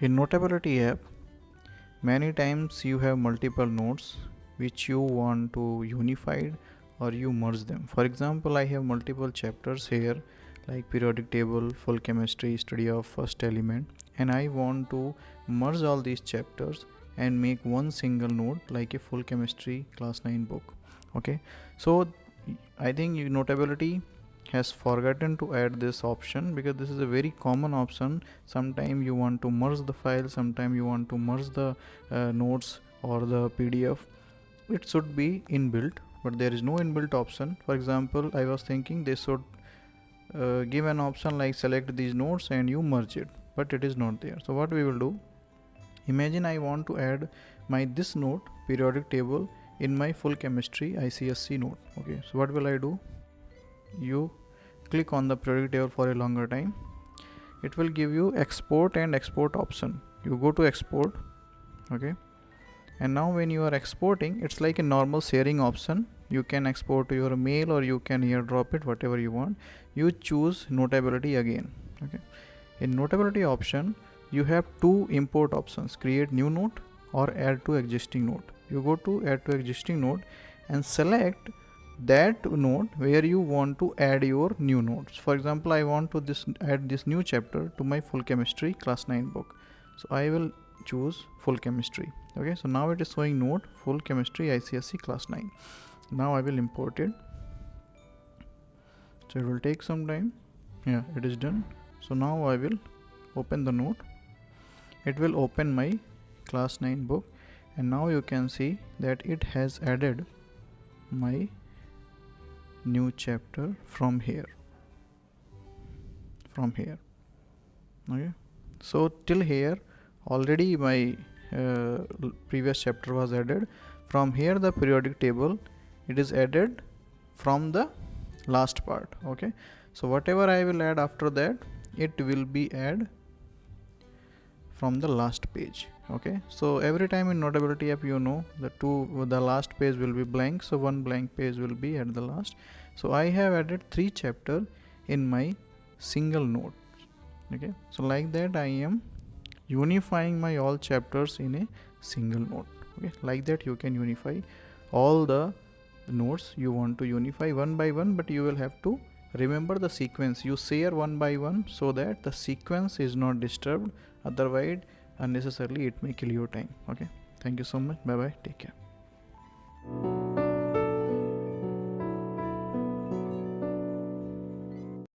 In Notability app, many times you have multiple notes which you want to unify or you merge them. For example, I have multiple chapters here like periodic table, full chemistry, study of first element, and I want to merge all these chapters and make one single note like a full chemistry class 9 book. Okay, so I think Notability has forgotten to add this option because this is a very common option. Sometimes you want to merge the file, sometimes you want to merge the notes or the PDF. It should be inbuilt, but there is no inbuilt option. For example, I was thinking they should give an option like select these notes and you merge it, but it is not there. So what we will do, imagine I want to add my this note periodic table in my full chemistry ICSC note. Okay, so what will I do? You click on the periodic table for a longer time. It will give you export and export option. You go to export. Okay, and now when you are exporting, it's like a normal sharing option. You can export to your mail or you can airdrop it, whatever you want. You choose Notability again. Okay, in Notability option you have two import options: create new note or add to existing note. You go to add to existing note and select that note where you want to add your new notes. For example, I want to add this new chapter to my full chemistry class 9 book, so I will choose full chemistry. Okay, so now it is showing note full chemistry ICSC class 9. Now I will import it, so it will take some time. Yeah, it is done. So now I will open the note. It will open my class 9 book, and now you can see that it has added my new chapter from here. Okay, so till here already my previous chapter was added. From here the periodic table, it is added from the last part. Okay, so whatever I will add after that, it will be add from the last page. Okay, so every time in Notability app, the last page will be blank, so one blank page will be at the last. So I have added 3 chapters in my single note. Okay, so like that I am unifying my all chapters in a single note. Okay, like that you can unify all the notes you want to unify one by one, but you will have to remember the sequence. You share one by one so that the sequence is not disturbed, otherwise unnecessarily it may kill your time. Okay, thank you so much. Bye bye, take care.